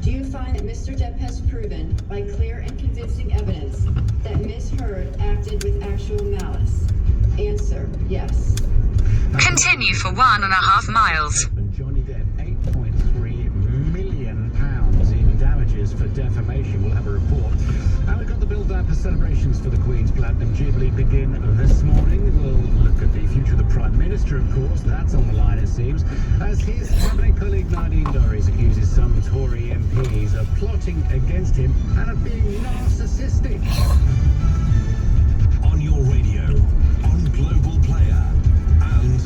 Do you find that Mr. Depp has proven, by clear and convincing evidence, that Ms. Heard acted with actual malice? Answer, yes. Continue for 1.5 miles. Johnny Depp, £8.3 million in damages for defamation. We'll have a report. And we've got the build-up as celebrations for the Queen's Platinum Jubilee begin this morning. We'll look at the future of the Prime Minister, of course. That's on the line, it seems, as his cabinet colleague Nadine Dorries accuses some Tory MPs of plotting against him and of being narcissistic. On your radio, on Global Player, and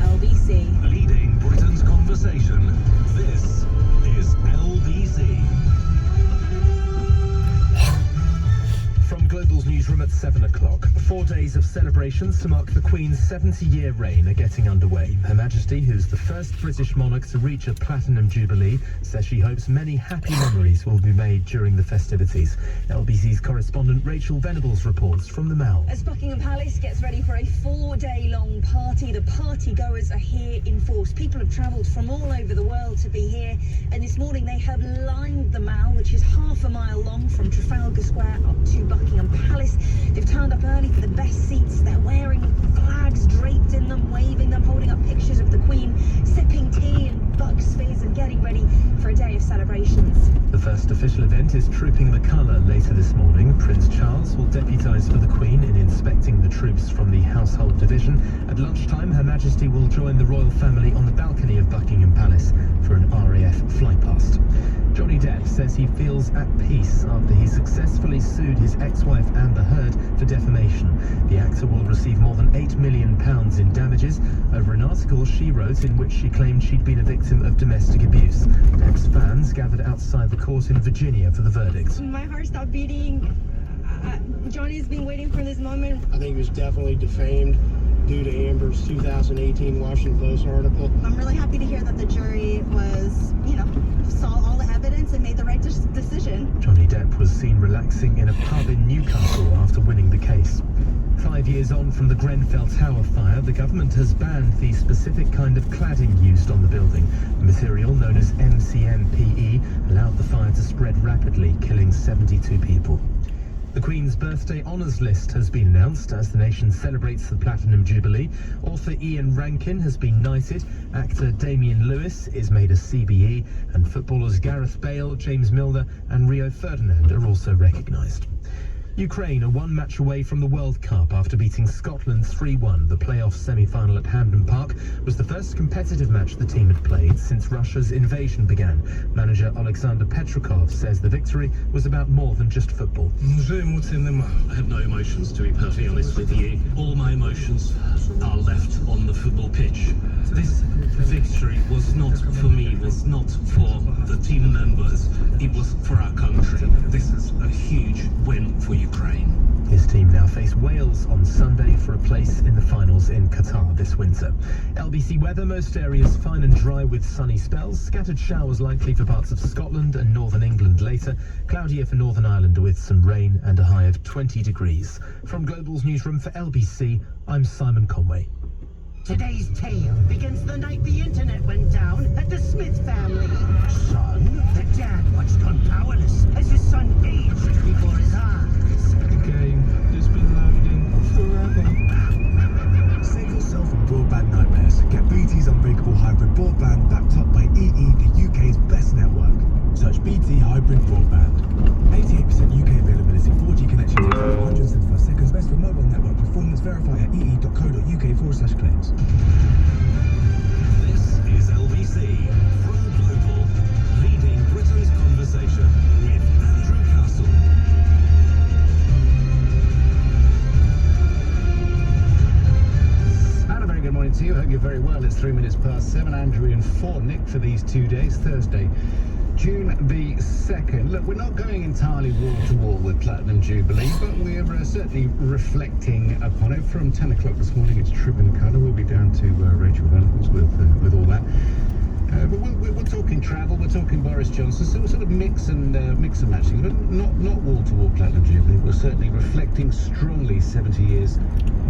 LBC. leading Britain's conversation. This is LBC. From Global's newsroom at 7 o'clock, 4 days of celebrations to mark the Queen's 70-year reign are getting underway. Her Majesty, who's the first British monarch to reach a Platinum Jubilee, says she hopes many happy memories will be made during the festivities. LBC's correspondent Rachel Venables reports from the Mall. As Buckingham Palace gets ready for a 4-day-long party, the party-goers are here in force. People have travelled from all over the world to be here, and this morning they have lined the Mall, which is half a mile long from Trafalgar Square up to Buckingham Palace. They've turned up early for the best seats. They're wearing flags draped in them, waving them, holding up pictures of the Queen, sipping tea and Bucks fizz and getting ready for a day of celebrations. The first official event is Trooping the Colour later this morning. Prince Charles will deputise for the Queen in inspecting the troops from the Household Division. At lunchtime, Her Majesty will join the royal family on the balcony of Buckingham Palace for an RAF flypast. Johnny Depp says he feels at peace after he successfully sued his ex-wife Amber Heard for defamation. The actor will receive more than £8 million in damages over an article she wrote in which she claimed she'd been a victim of domestic abuse. Depp's fans gathered outside the court in Virginia for the verdict. My heart stopped beating. Johnny's been waiting for this moment. I think he was definitely defamed due to Amber's 2018 Washington Post article. I'm really happy to hear that the jury was, saw all the evidence and made the right decision. Johnny Depp was seen relaxing in a pub in Newcastle after winning the case. 5 years on from the Grenfell Tower fire, the government has banned the specific kind of cladding used on the building. The material, known as MCMPE, allowed the fire to spread rapidly, killing 72 people. The Queen's birthday honours list has been announced as the nation celebrates the Platinum Jubilee. Author Ian Rankin has been knighted, actor Damian Lewis is made a CBE, and footballers Gareth Bale, James Milner and Rio Ferdinand are also recognised. Ukraine are one match away from the World Cup after beating Scotland 3-1. The playoff semi-final at Hampden Park was the first competitive match the team had played since Russia's invasion began. Manager Alexander Petrikov says the victory was about more than just football. I have no emotions, to be perfectly honest with you. All my emotions are left on the football pitch. This victory was not for me, was not for the team members. It was for our country. This is a huge win for Ukraine. His team now face Wales on Sunday for a place in the finals in Qatar this winter. LBC weather, most areas fine and dry with sunny spells. Scattered showers likely for parts of Scotland and northern England later. Cloudier for Northern Ireland with some rain and a high of 20 degrees. From Global's newsroom for LBC, I'm Simon Conway. Today's tale begins the night the internet went down at the Smith family. Son? The dad watched on powerless as his son aged before his eyes. The game has been loading forever. Save yourself from broadband nightmares. Get BT's unbreakable hybrid broadband backed up by EE, the UK's best network. Search BT Hybrid Broadband. 88% UK availability, 4G connection takes up to 175 seconds. Best for mobile network performance. Verify at ee.co.uk/claims. This is LBC from Global, leading Britain's conversation with Andrew Castle. And a very good morning to you. Hope you're very well. It's 3 minutes past 7. Andrew in for Nick for these 2 days. Thursday, June the 2nd. Look, we're not going entirely wall to wall with Platinum Jubilee, but we're certainly reflecting upon it. From 10 o'clock this morning, it's Trooping the Colour. We'll be down to Rachel Venables with all that. But we're talking travel, we're talking Boris Johnson, so we're sort of mix and matching, but not wall to wall Platinum Jubilee. We're certainly reflecting strongly 70 years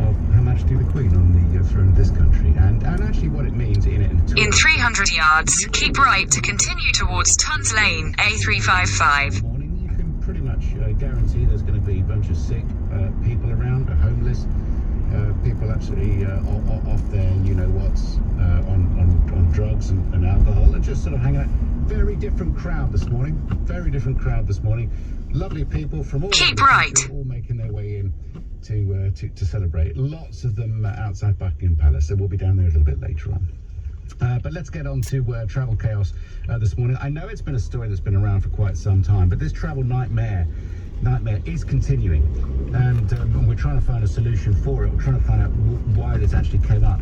of Her Majesty the Queen on the throne of this country, and actually what it means in it. In 300 yards, keep right to continue towards Tons Lane, A355. Morning, you can pretty much guarantee there's going to be a bunch of sick people around, homeless, people absolutely off their you-know-whats, on drugs and alcohol, and just sort of hanging out. Very different crowd this morning. Very different crowd this morning. Lovely people from all Keep over the right. country, all making their way in to celebrate. Lots of them outside Buckingham Palace, so we'll be down there a little bit later on. But let's get on to travel chaos this morning. I know it's been a story that's been around for quite some time, but this travel nightmare is continuing, and we're trying to find a solution for it. We're trying to find out why this actually came up.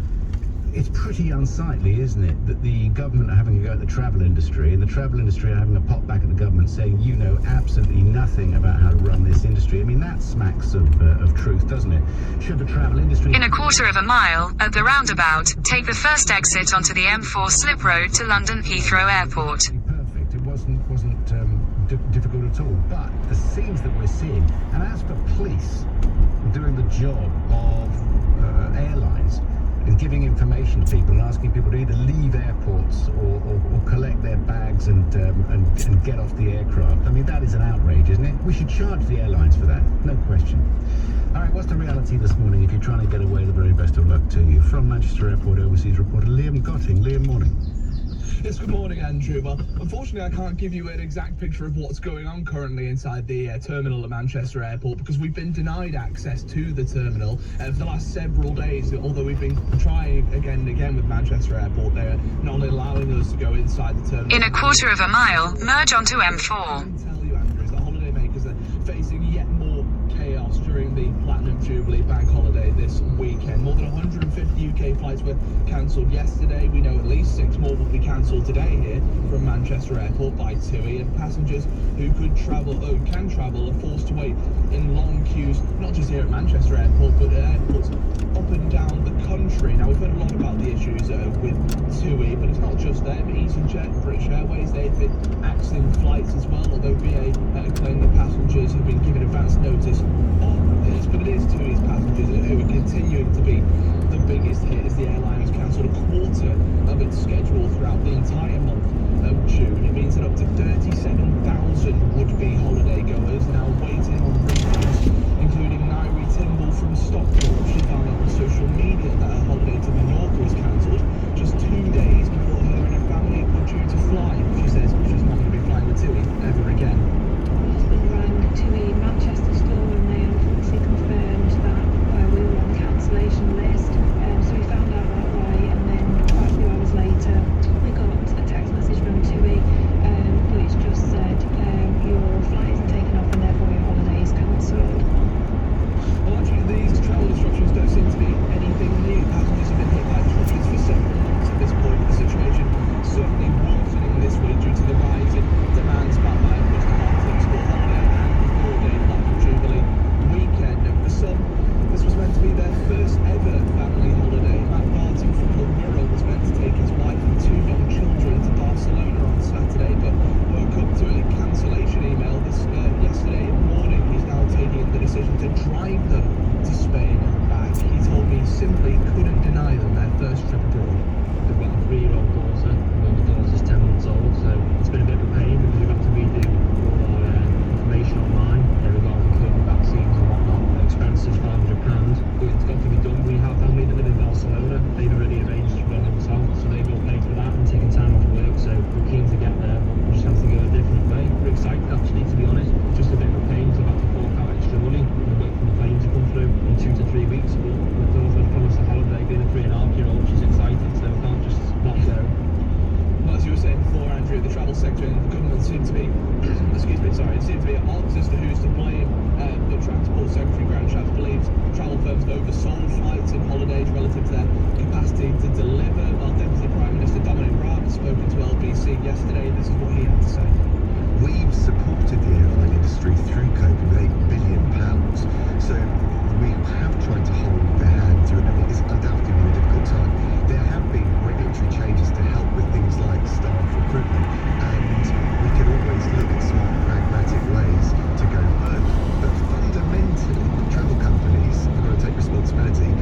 It's pretty unsightly, isn't it, that the government are having a go at the travel industry, and the travel industry are having a pop back at the government saying, you know absolutely nothing about how to run this industry. I mean, that smacks of truth, doesn't it? Should the travel industry... In a quarter of a mile, at the roundabout, take the first exit onto the M4 slip road to London Heathrow Airport. Perfect. It wasn't difficult at all. But the scenes that we're seeing, and as for police doing the job of airlines, and giving information to people and asking people to either leave airports or collect their bags and get off the aircraft. I mean, that is an outrage, isn't it? We should charge the airlines for that, no question. All right, what's the reality this morning if you're trying to get away? The very best of luck to you. From Manchester Airport, overseas reporter Liam Gotting. Liam, morning. Yes, good morning, Andrew. Well, unfortunately, I can't give you an exact picture of what's going on currently inside the terminal at Manchester Airport because we've been denied access to the terminal for the last several days. Although we've been trying again and again with Manchester Airport, they're not allowing us to go inside the terminal. In a quarter of a mile, merge onto M4. I can tell you, Andrew, is that holidaymakers are facing yet more chaos during the Platinum Jubilee bank holiday this weekend. More than 150 UK flights were cancelled yesterday. We know at least 6 more will be cancelled today here from Manchester Airport by TUI, and passengers who can travel are forced to wait in long queues, not just here at Manchester Airport, but at airports up and down the country. Now, we've heard a lot about the issues with TUI, but it's not just them. EasyJet, British Airways, they've been axing flights as well, although BA claim that passengers have been given advance notice of this, but it is TUI's passengers who are continuing to be the biggest hit, as the airline has cancelled a quarter of its schedule throughout the entire month of June. It means that up to 37,000 would-be holiday goers now waiting on refunds, including Nairi Timble from Stockport. She found out on social media that her holiday to Menorca was cancelled just 2 days before her and her family were due to fly. She says she's not going to be flying with TUI ever again. We rang TUI Manchester store and they unfortunately confirmed that we were on the cancellation list. So we found out that way, and then quite a few hours later we got a text message from TUI which just said your flight isn't taken off and therefore your holiday is cancelled. Well, actually, these travel disruptions don't seem to be anything new. Passengers have been hit by disruptions for several months at this point. The situation certainly worsening this week due to the rise in demand sparked by the half-term school holiday and the 4-day Platinum Jubilee weekend. And for some, this was meant to be their first ever family holiday. Matt Barton from the Wirral was meant to take his wife and 2 young children to Barcelona on Saturday, but woke up to a cancellation email yesterday morning. He's now taking the decision to drive them to Spain and back. He told me he simply couldn't deny them their first trip abroad. We've got a 3-year-old daughter, and the daughter's 10 months old, so it's been a bit of a pain because we've had to redo all our information online regarding COVID vaccines and whatnot. The expense is £500, but it's got to be done. We have family that live in Barcelona. They've already arranged to run themselves, so they've all paid for that and taken time off work, so we're keen to get there, but we just have to go a different way. We're excited, actually, to be honest. Just a bit of a pain to have to fork out extra money and wait for the plane to come through in 2 to 3 weeks, but the daughter's promised a holiday, being a 3.5-year-old, she's excited, so we can't just not go. Well, as you were saying before, Andrew, the travel sector and the government seem to be, it seem to be at odds as to who's to blame. But Transport Secretary Grant Shapps believes travel firms have oversold flights and holidays relative to their capacity to deliver. While Deputy Prime Minister Dominic Raab has spoken to LBC yesterday, this is what he had to say. We've supported the airline industry through COVID with £8 billion. So we have tried to hold their hand through it, and it is undoubtedly been a difficult time. There have been regulatory changes to help with things like staff recruitment, and we can always look at smart, pragmatic ways to go further. But fundamentally, travel companies have got to take responsibility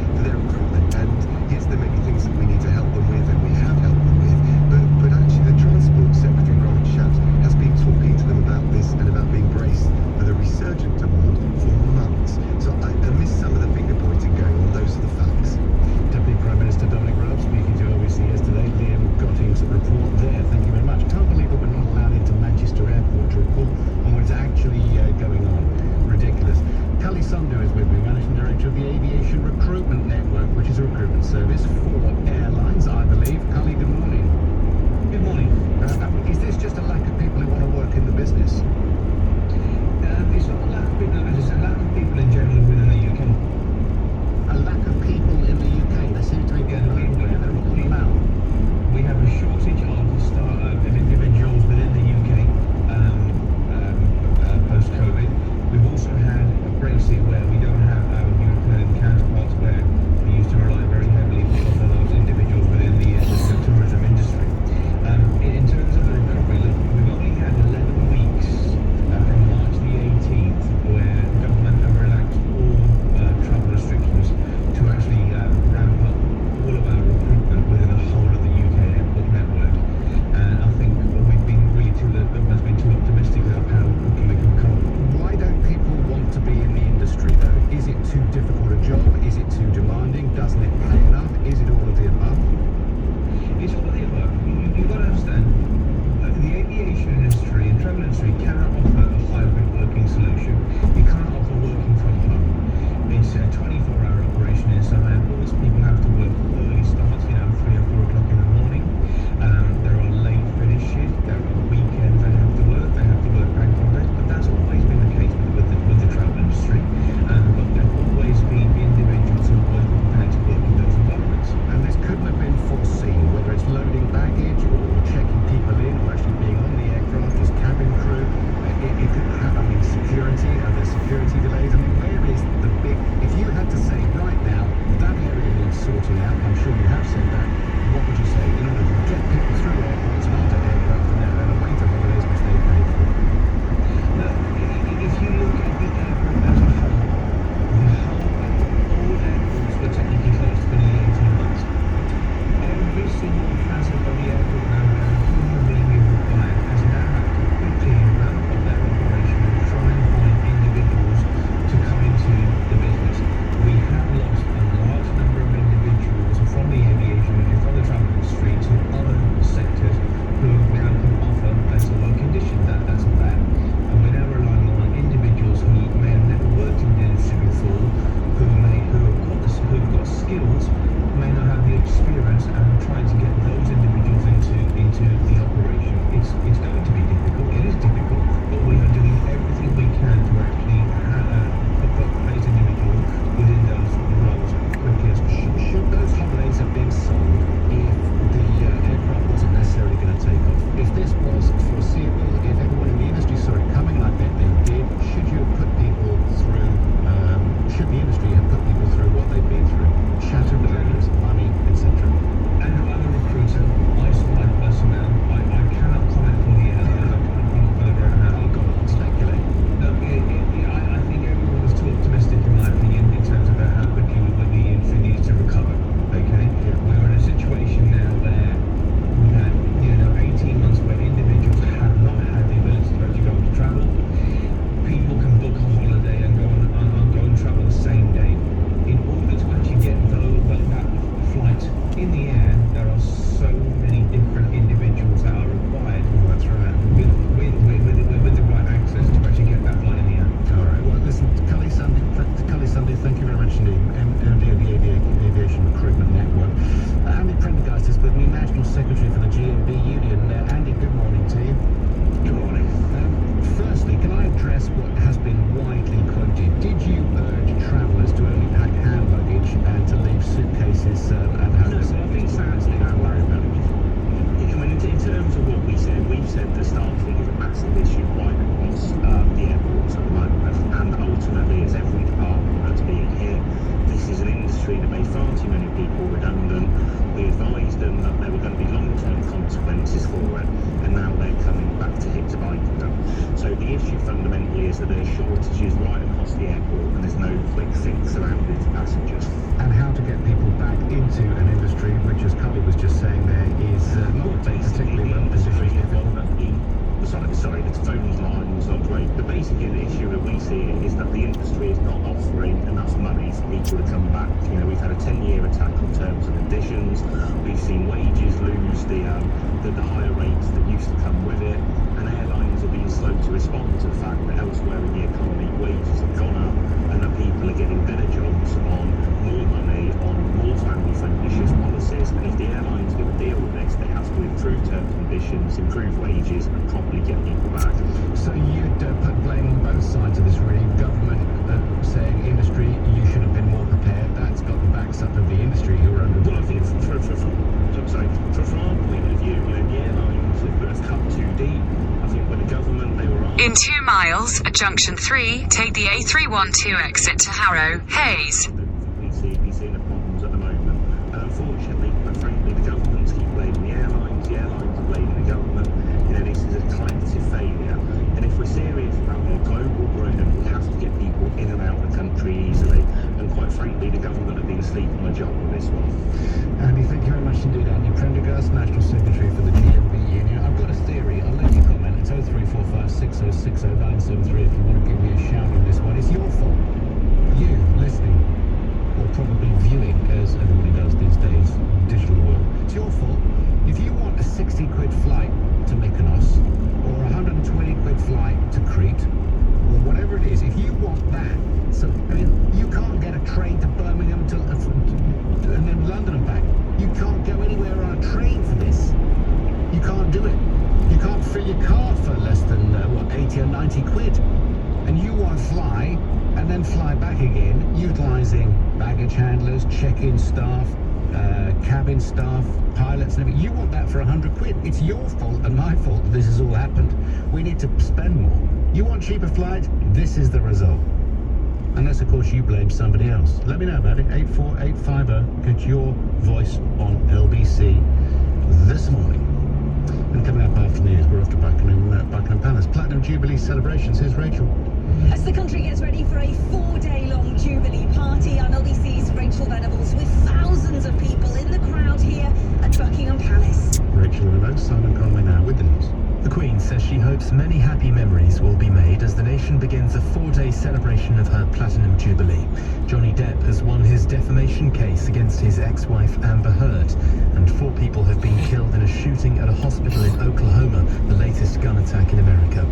the issue fundamentally is that there's shortages right across the airport and there's no quick fix around it to passengers. And how to get people back into an industry which, as Cully was just saying there, is not particularly well positioned. Sorry, the phone line's not great. The basic issue that we see is that the industry is not offering enough money for people to come back. You know, we've had a 10-year attack on terms and conditions. We've seen wages lose the higher rates that used to come with it, and airlines are being slow to respond to the fact that elsewhere in the economy wages have gone up and that people are getting better jobs on more money, on more family-friendly shift policies. And if the airlines are going to deal with this, they have to improve terms and conditions, improve wages, and properly get people back. So you'd put blame on both sides of this, really. Government saying industry, you should have been more prepared. That's got the backs up of the industry who are under. Well, I think from our point of view, you know, the airlines have cut too deep. I think when the government, they were on. In 2 miles, at junction 3, take the A312 exit to Harrow, Hayes. We see the problems at the moment. And unfortunately, quite frankly, the governments keep blaming the airlines are blaming the government. You know, this is a collective failure. And if we're serious about a global growth, we have to get people in and out of the country easily. And quite frankly, the government have been asleep on a job with this one. Andy, thank you very much indeed. Andy Prendergast, National Secretary for the GMB Union. I've got a theory. I'll let you comment. It's 0345 6060 973 if you want to give me a shout on this one. It's your fault. You listening, or probably viewing, as everybody does these days, digital world. It's your fault. If you want a 60 quid flight to Mykonos, or a 120 quid flight to Crete, or whatever it is, if you want that, so I mean, you can't get a train to Birmingham and then London and back. You can't go anywhere on a train for this. You can't do it. You can't fill your car for less than 80 or 90 quid. And you want to fly and then fly back again, utilising baggage handlers, check-in staff, cabin staff, pilots, and everything. You want that for 100 quid. It's your fault and my fault that this has all happened. We need to spend more. You want cheaper flights? This is the result. Unless, of course, you blame somebody else. Let me know about it. 84850. Get your voice on LBC this morning. And coming up after news, we're off to Buckingham Palace. Platinum Jubilee celebrations. Here's Rachel. As the country gets ready for a 4-day-long Jubilee party, I'm LBC's Rachel Venables with thousands of people in the crowd here at Buckingham Palace. Rachel in a note, Simon Conway now with the news. The Queen says she hopes many happy memories will be made as the nation begins a 4-day celebration of her Platinum Jubilee. Johnny Depp has won his defamation case against his ex-wife Amber Heard, and 4 people have been killed in a shooting at a hospital in Oklahoma, the latest gun attack in America.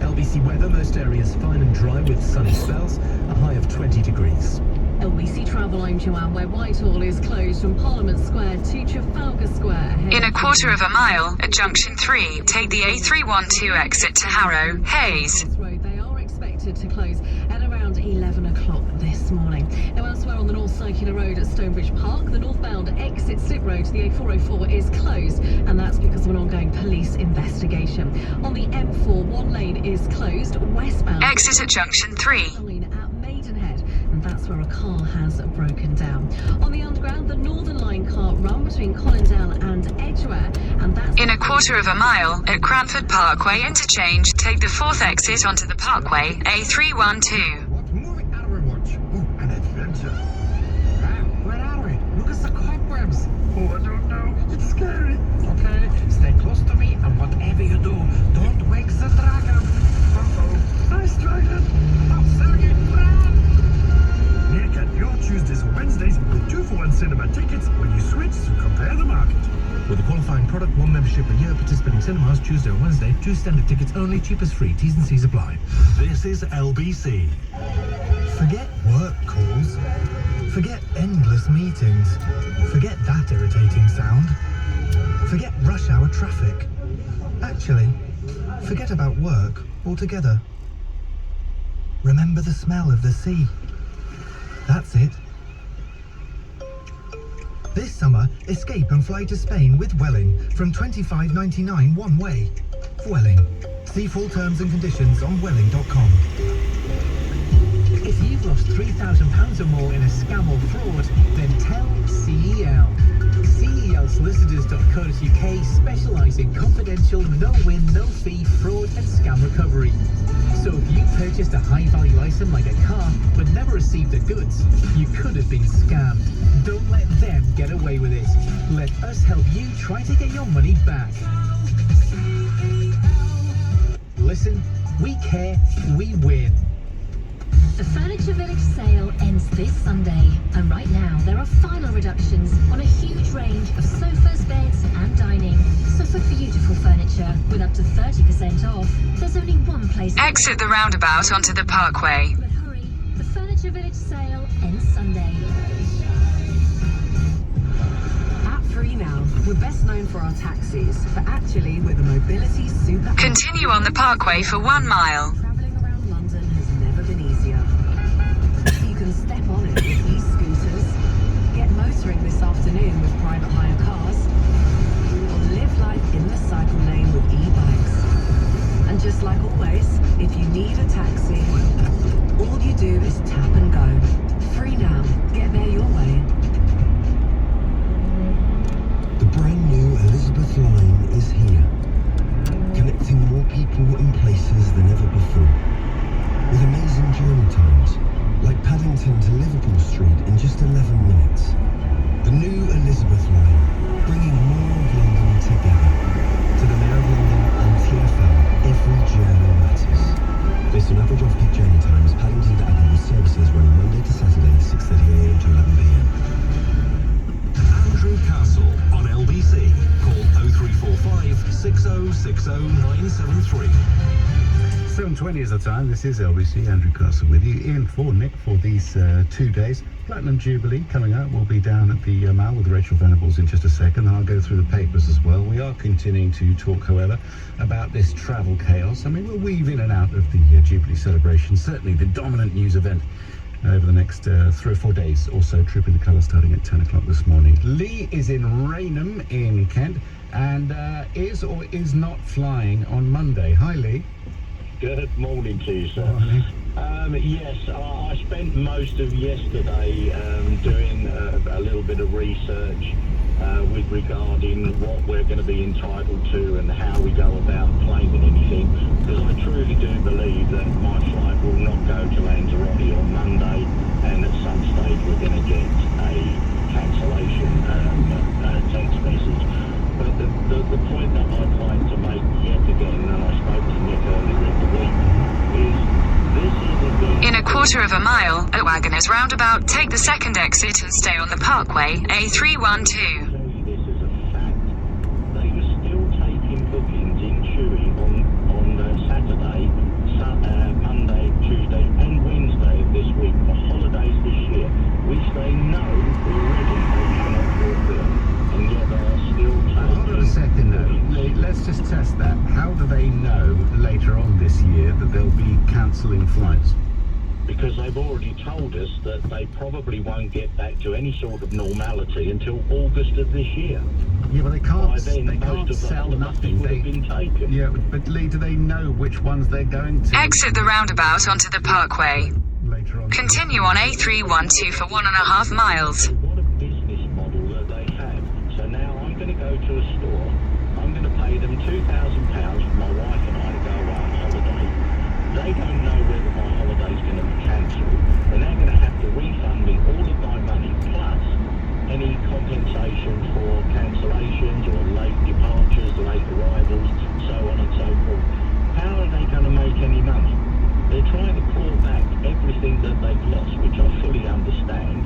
LBC weather, most areas fine and dry with sunny spells, a high of 20 degrees. LBC Travel, I'm Joanne, where Whitehall is closed from Parliament Square to Trafalgar Square. In a 1/4 mile, at junction 3, take the A312 exit to Harrow, Hayes. They are expected to close at around 11 o'clock this morning. Now, elsewhere on the North Circular Road at Stonebridge Park, the northbound exit slip road to the A404 is closed, and that's because of an ongoing police investigation. On the M4, one lane is closed, westbound. Exit at junction 3. And that's where a car has broken down. On the underground, the Northern Line can't run between Colindale and Edgware, and that's in a 1/4 mile, at Cranford Parkway interchange, take the 4th exit onto the Parkway, A312. Moving out of our watch. Ooh, an adventure. Where are we? Look at the cobwebs. Oh, I don't know. It's scary. Okay, stay close to me, and whatever you do, don't wake the dragon. Uh-oh. Nice dragon. I'll sell you. Get your Tuesdays or Wednesdays with 2-for-1 cinema tickets when you switch to Compare the Market. With a qualifying product, 1 membership a year, participating cinemas Tuesday or Wednesday, 2 standard tickets only, cheapest free, T's and C's apply. This is LBC. Forget work calls. Forget endless meetings. Forget that irritating sound. Forget rush hour traffic. Actually, forget about work altogether. Remember the smell of the sea. That's it. This summer, escape and fly to Spain with Welling from $25.99 one way. Welling. See full terms and conditions on welling.com. If you've lost £3,000 or more in a scam or fraud, then tell CEL. CELsolicitors.co.uk specialise in confidential, no-win, no-fee fraud and scam recovery. recovery. So if you purchased a high-value item like a car but never received the goods, you could have been scammed. Don't let them get away with it. Let us help you try to get your money back. Listen, we care, we win. The Furniture Village sale ends this Sunday, and right now there are final reductions on a huge range of sofas, beds and dining. So for beautiful furniture with up to 30% off, there's only one place to Exit the roundabout onto the parkway. But hurry, the Furniture Village sale ends Sunday. At Free Now, we're best known for our taxis, but actually we're the mobility super... Continue on the parkway for 1 mile. Travelling around London has never been easier. You can step on it with e-scooters, get motoring this afternoon with private hire cars, or live life in the cycle lane with e-bikes. And just like always, if you need a taxi, all you do is tap and go. Free Now, get there your way. The brand new Elizabeth line is here, connecting more people and places than ever before. With amazing journey times, like Paddington to Liverpool Street in just 11 minutes. The new Elizabeth line, bringing more of London together. To the Mayor of London and TfL, every journey matters. Based on average off-peak journey times, Paddington to Abbey with services running Monday to Saturday, 6:30am to 11pm. Andrew Castle on LBC. Call 0345 6060 973. 7:20 is the time. This is LBC. Andrew Castle with you. In for Nick for these 2 days. Platinum Jubilee coming up. We'll be down at the Mall with Rachel Venables in just a second. Then I'll go through the papers as well. We are continuing to talk, however, about this travel chaos. I mean, we'll weave in and out of the Jubilee celebration. Certainly the dominant news event over the next 3 or 4 days or so. Trooping the colours starting at 10 o'clock this morning. Lee is in Raynham in Kent and is or is not flying on Monday. Hi, Lee. Good morning to you, sir. Morning. Yes, I spent most of yesterday doing a little bit of research with regarding what we're going to be entitled to and how we go about claiming anything, because I truly do believe that my flight will not go to Lanzarote on Monday, and at some stage we're going to get a cancellation text message. But the point that I'd like to make yet again, and I spoke to Nick earlier in the week, is this is In a quarter of a mile, at Wagoners Roundabout, take the second exit and stay on the parkway, A312. This is a fact. They were still taking bookings in Chewy on Saturday, Monday, Tuesday and Wednesday of this week for holidays this year, which they know already they cannot fulfill. And yet they are still taking... Hold on a second though. Lee, let's just test that. How do they know later on this year that they'll be cancelling flights? Because they've already told us that they probably won't get back to any sort of normality until August of this year. Yeah, but they can't. By then, they most can't of the sell holidays nothing. would have been taken. Yeah, but Lee, do they know which ones they're going to? Exit the roundabout onto the parkway. Later on. Continue on A312 for 1.5 miles. What a business model that they have. So now I'm going to go to a store. I'm going to pay them £2,000 for my wife and I to go away on holiday. They don't know whether my holiday's going to be cancelled. They're now going to have to refund me all of my money plus any compensation for cancellations or late departures, late arrivals, so on and so forth. How are they going to make any money? They're trying to claw back everything that they've lost, which I fully understand.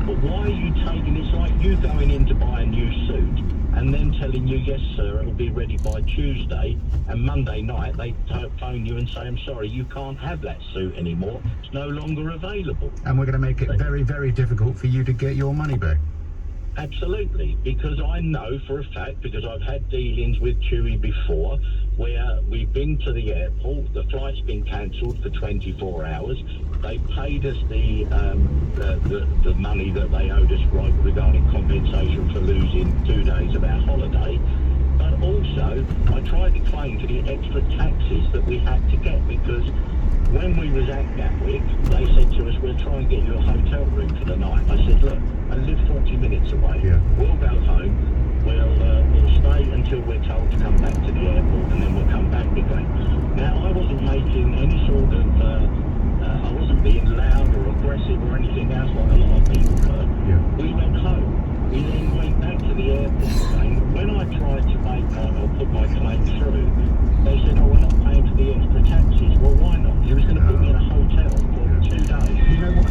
But why are you taking, it's like you going in to buy a new suit and then telling you, yes sir, it'll be ready by Tuesday, and Monday night they phone you and say, I'm sorry, you can't have that suit anymore, it's no longer available. And we're going to make it very, very difficult for you to get your money back. Absolutely, because I know for a fact, because I've had dealings with Chewy before, where we've been to the airport, the flight's been cancelled for 24 hours, they paid us the money that they owed us regarding compensation for losing 2 days of our holiday, but also I tried to claim for the extra taxes that we had to get, because when we was at Gatwick, they said to us, we'll try and get you a hotel room for the night. I said, look, I live 40 minutes away. Yeah. We'll go home. we'll stay until we're told to come back to the airport, and then we'll come back again. Now, I wasn't making any sort of, I wasn't being loud or aggressive or anything else like a lot of people were. We went home. We then went back to the airport again. When I tried to make or put my claim through, they said, oh, we're not paying for the extra taxis. Well, why not? You was going to put me in a hotel for 2 days. You know what?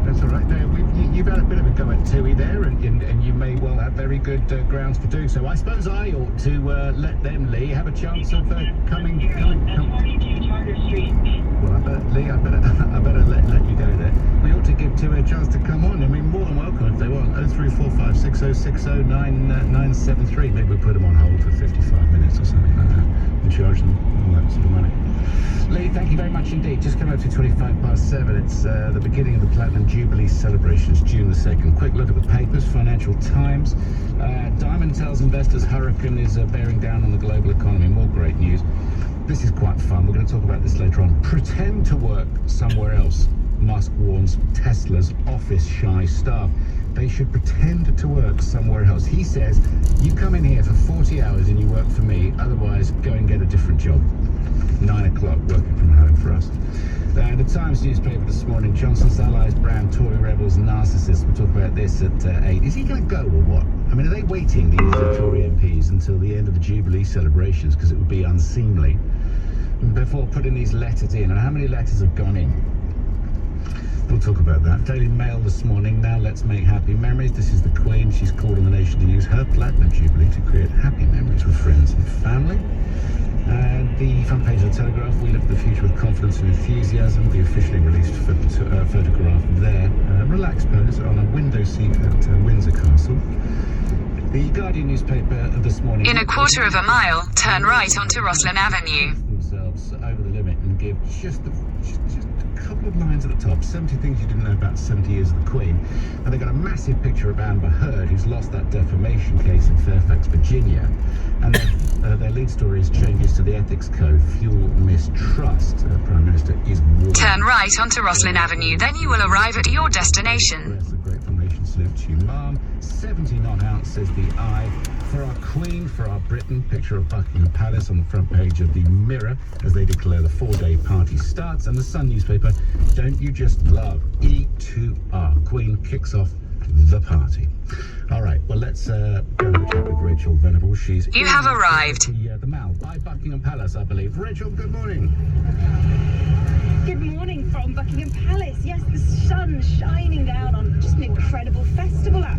That's all right. No, you've had a bit of a go at Tui there, and you may well have very good grounds for doing so. I suppose I ought to let them, Lee, have a chance of coming. Well, I better let you go there. We ought to give Tui a chance to come on. I mean, more than welcome if they want. 0345 6060 973. Maybe we'll put them on hold for 55 minutes or something like that and charge them all that sort of money. Lee, thank you very much indeed. Just come up to 7:25. It's the beginning of the Platinum Jubilee celebrations, June the 2nd. Quick look at the papers. Financial Times. Diamond tells investors hurricane is bearing down on the global economy. More great news. This is quite fun. We're going to talk about this later on. Pretend to work somewhere else. Musk warns Tesla's office-shy staff. They should pretend to work somewhere else. He says, you come in here for 40 hours and you work for me, otherwise go and get a different job. 9 o'clock, working from home for us. The Times newspaper this morning, Johnson's allies brand Tory rebels narcissists. We'll talk about this at 8. Is he going to go or what? I mean, are they waiting, these Tory MPs, until the end of the Jubilee celebrations, because it would be unseemly, before putting these letters in? And how many letters have gone in? We'll talk about that. Daily Mail this morning. Now let's make happy memories. This is the Queen. She's calling the nation to use her Platinum Jubilee to create happy memories with friends and family. The front page of the Telegraph. We look at the future with confidence and enthusiasm. The officially released photograph there. Relaxed pose on a window seat at Windsor Castle. The Guardian newspaper this morning. In a quarter of a mile, turn right onto Roslin Avenue. Themselves over the limit and give just a couple of lines at the top. 70 things you didn't know about 70 years of the Queen. And they've got a massive picture of Amber Heard, who's lost that defamation case in Fairfax, Virginia. And their lead story is changes to the ethics code fuel mistrust. Prime Minister is warned. Turn right onto Roslin Avenue, then you will arrive at your destination. That's a great formation salute to you, Mum. 70 not out, says the Eye. For our Queen, for our Britain, picture of Buckingham Palace on the front page of the Mirror as they declare the 4-day party starts. And the Sun newspaper, don't you just love E2R? Queen kicks off the party. All right, well, let's go and have a chat with Rachel Venable. You have arrived. The Mall by Buckingham Palace, I believe. Rachel, good morning. Good morning from Buckingham Palace. Yes, the sun shining down on just an incredible festival atmosphere.